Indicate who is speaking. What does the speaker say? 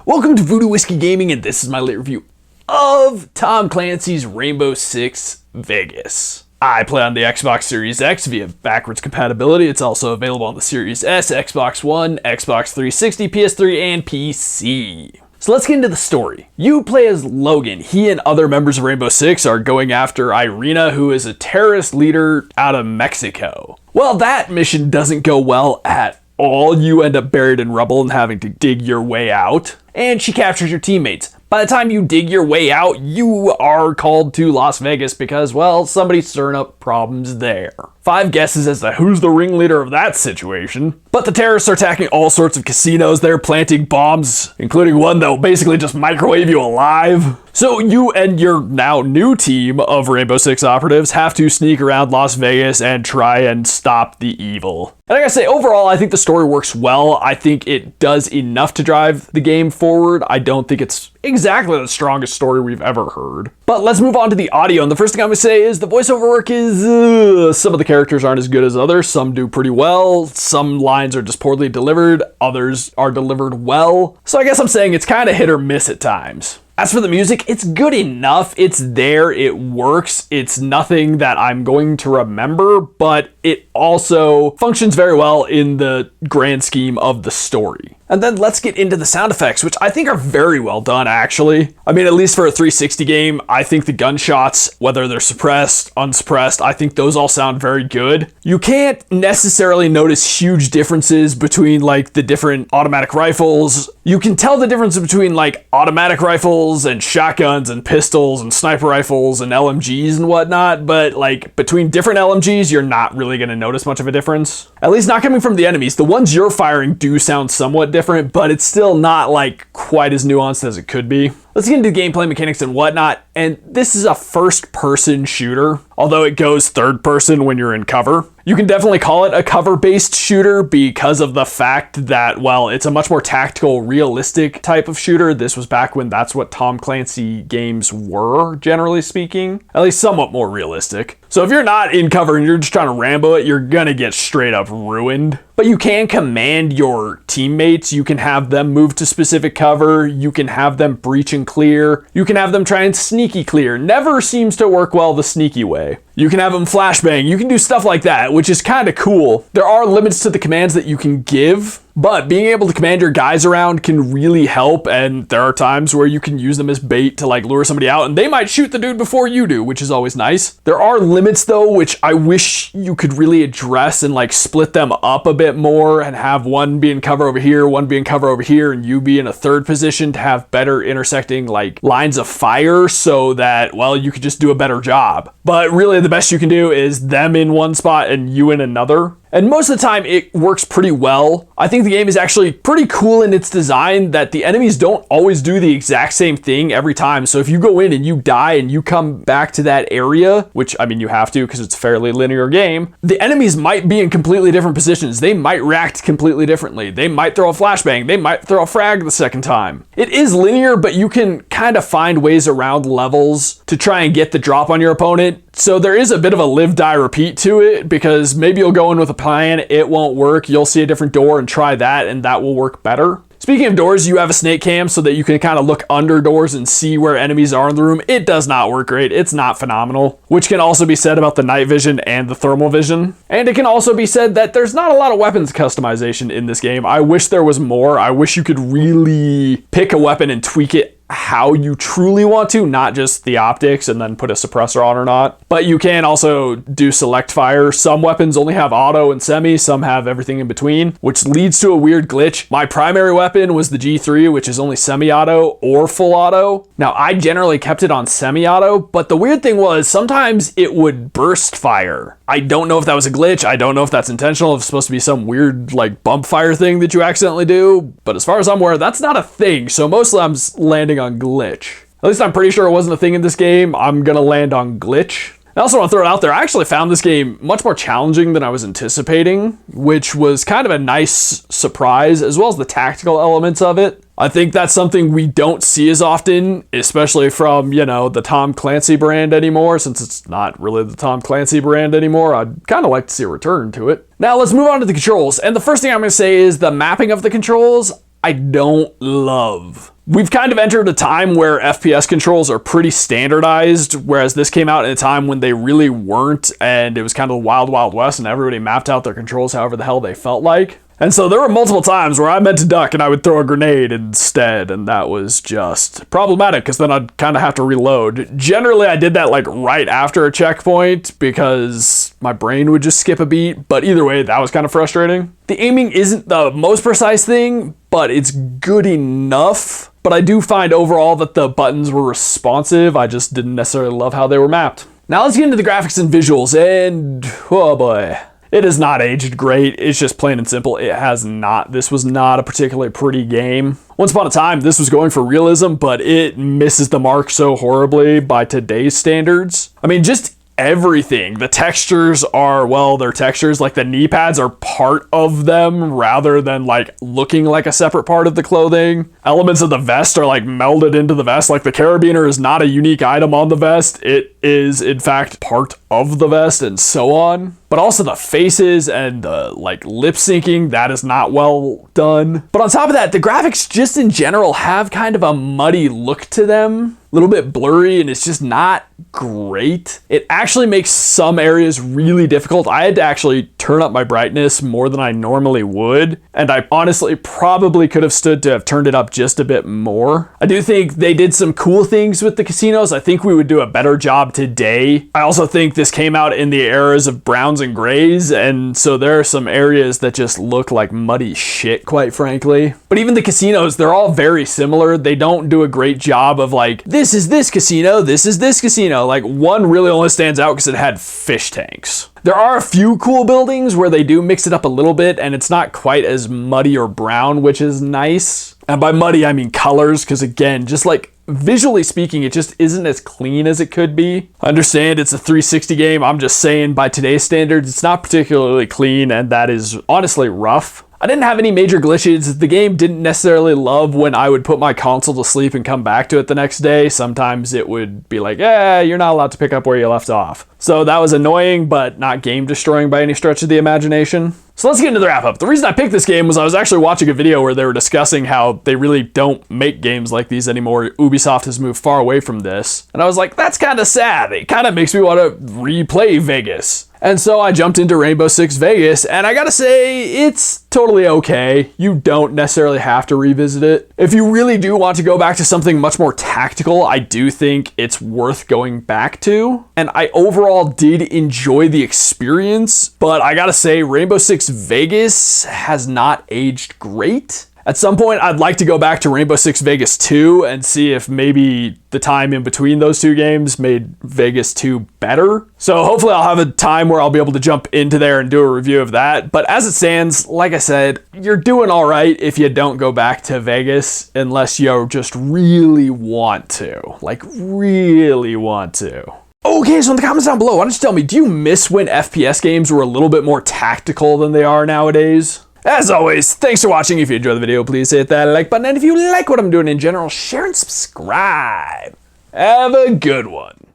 Speaker 1: Welcome to Voodoo Whiskey Gaming, and this is my lit review of Tom Clancy's Rainbow Six Vegas. I play on the Xbox Series X via backwards compatibility. It's also available on the Series S, Xbox One, Xbox 360, PS3, and PC. So let's get into the story. You play as Logan. He and other members of Rainbow Six are going after Irina, who is a terrorist leader out of Mexico. Well, that mission doesn't go well at all. You end up buried in rubble and having to dig your way out. And she captures your teammates. By the time you dig your way out, you are called to Las Vegas because, well, somebody's stirring up problems there. 5 guesses as to who's the ringleader of that situation. But the terrorists are attacking all sorts of casinos. They're planting bombs, including one that will basically just microwave you alive. So you and your now new team of Rainbow Six operatives have to sneak around Las Vegas and try and stop the evil. And I gotta say, overall, I think the story works well. I think it does enough to drive the game forward. I don't think it's exactly the strongest story we've ever heard. But let's move on to the audio. And the first thing I'm gonna say is the voiceover work is, some of the characters aren't as good as others. Some do pretty well. Some lines are just poorly delivered. Others are delivered well. So I guess I'm saying it's kind of hit or miss at times. As for the music, it's good enough. It's there, it works. It's nothing that I'm going to remember, but it also functions very well in the grand scheme of the story. And then let's get into the sound effects, which I think are very well done, actually. I mean, at least for a 360 game, I think the gunshots, whether they're suppressed, unsuppressed, I think those all sound very good. You can't necessarily notice huge differences between like the different automatic rifles. You can tell the difference between like automatic rifles and shotguns and pistols and sniper rifles and LMGs and whatnot, but like between different LMGs, you're not really going to notice much of a difference. At least not coming from the enemies. The ones you're firing do sound somewhat different, but it's still not like quite as nuanced as it could be. Let's get into gameplay mechanics and whatnot, and this is a first-person shooter, although it goes third-person when you're in cover. You can definitely call it a cover-based shooter because of the fact that, well, it's a much more tactical, realistic type of shooter. This was back when that's what Tom Clancy games were, generally speaking. At least somewhat more realistic. So if you're not in cover and you're just trying to Rambo it, you're gonna get straight up ruined. But you can command your teammates. You can have them move to specific cover. You can have them breach and clear. You can have them try and sneaky clear. Never seems to work well the sneaky way. You can have them flashbang. You can do stuff like that, which is kind of cool. There are limits to the commands that you can give, but being able to command your guys around can really help, and there are times where you can use them as bait to like lure somebody out, and they might shoot the dude before you do, which is always nice. There are limits though, which I wish you could really address and like split them up a bit more and have one be in cover over here, one be in cover over here, and you be in a third position to have better intersecting like lines of fire so that, well, you could just do a better job. But really the best you can do is them in one spot and you in another. And most of the time it works pretty well. I think the game is actually pretty cool in its design that the enemies don't always do the exact same thing every time. So if you go in and you die and you come back to that area, which I mean you have to because it's a fairly linear game, the enemies might be in completely different positions. They might react completely differently. They might throw a flashbang. They might throw a frag the second time. It is linear, but you can kind of find ways around levels to try and get the drop on your opponent. So there is a bit of a live, die, repeat to it because maybe you'll go in with a plan, it won't work, you'll see a different door and try that and that will work better. Speaking of doors, you have a snake cam so that you can kind of look under doors and see where enemies are in the room. It does not work great. It's not phenomenal, which can also be said about the night vision and the thermal vision. And it can also be said that there's not a lot of weapons customization in this game. I wish there was more. I wish you could really pick a weapon and tweak it how you truly want to, not just the optics and then put a suppressor on or not. But you can also do select fire. Some weapons only have auto and semi, some have everything in between, which leads to a weird glitch. My primary weapon was the G3, which is only semi-auto or full auto. Now, I generally kept it on semi-auto, but the weird thing was sometimes it would burst fire. I don't know if that was a glitch. I don't know if that's intentional, if it's supposed to be some weird like bump fire thing that you accidentally do. But as far as I'm aware, that's not a thing. So mostly I'm landing on glitch. At least I'm pretty sure it wasn't a thing in this game. I'm gonna land on glitch. I also want to throw it out there, I actually found this game much more challenging than I was anticipating, which was kind of a nice surprise, as well as the tactical elements of it. I think that's something we don't see as often, especially from, you know, the Tom Clancy brand anymore, since it's not really the Tom Clancy brand anymore. I'd kind of like to see a return to it. Now let's move on to the controls, and the first thing I'm going to say is the mapping of the controls I don't love. We've kind of entered a time where FPS controls are pretty standardized, whereas this came out in a time when they really weren't, and it was kind of the wild, wild west, and everybody mapped out their controls however the hell they felt like. And so there were multiple times where I meant to duck and I would throw a grenade instead, and that was just problematic because then I'd kind of have to reload. Generally, I did that like right after a checkpoint because my brain would just skip a beat, but either way, that was kind of frustrating. The aiming isn't the most precise thing, but it's good enough. But I do find overall that the buttons were responsive. I just didn't necessarily love how they were mapped. Now let's get into the graphics and visuals, and oh boy. It has not aged great. It's just plain and simple. It has not. This was not a particularly pretty game. Once upon a time, this was going for realism, but it misses the mark so horribly by today's standards. I mean, just everything. The textures are, well, they're textures. Like the knee pads are part of them rather than like looking like a separate part of the clothing. Elements of the vest are like melded into the vest. Like the carabiner is not a unique item on the vest. It is in fact part of the vest and so on. But also the faces and the like lip syncing, that is not well done. But on top of that, the graphics just in general have kind of a muddy look to them. A little bit blurry, and it's just not great. It actually makes some areas really difficult. I had to actually turn up my brightness more than I normally would, and I honestly probably could have stood to have turned it up just a bit more. I do think they did some cool things with the casinos. I think we would do a better job today. I also think this came out in the eras of browns and grays, and so there are some areas that just look like muddy shit, quite frankly. But even the casinos, they're all very similar. They don't do a great job of like, this is this casino, this is this casino. Like one really only stands out because it had fish tanks. There are a few cool buildings where they do mix it up a little bit and it's not quite as muddy or brown, which is nice. And by muddy, I mean colors, because again, just like visually speaking, it just isn't as clean as it could be. I understand it's a 360 game. I'm just saying by today's standards, it's not particularly clean, and that is honestly rough. I didn't have any major glitches. The game didn't necessarily love when I would put my console to sleep and come back to it the next day. Sometimes it would be like, you're not allowed to pick up where you left off. So that was annoying, but not game destroying by any stretch of the imagination. So let's get into the wrap up. The reason I picked this game was I was actually watching a video where they were discussing how they really don't make games like these anymore. Ubisoft has moved far away from this. And I was like, that's kind of sad. It kind of makes me want to replay Vegas. And so I jumped into Rainbow Six Vegas, and I gotta say, it's totally okay. You don't necessarily have to revisit it. If you really do want to go back to something much more tactical, I do think it's worth going back to. And I overall did enjoy the experience, but I gotta say, Rainbow Six Vegas has not aged great. At some point, I'd like to go back to Rainbow Six Vegas 2 and see if maybe the time in between those two games made Vegas 2 better. So hopefully I'll have a time where I'll be able to jump into there and do a review of that. But as it stands, like I said, you're doing all right if you don't go back to Vegas unless you just really want to. Like, really want to. Okay, so in the comments down below, why don't you tell me, do you miss when FPS games were a little bit more tactical than they are nowadays? As always, thanks for watching. If you enjoyed the video, please hit that like button. And if you like what I'm doing in general, share and subscribe. Have a good one.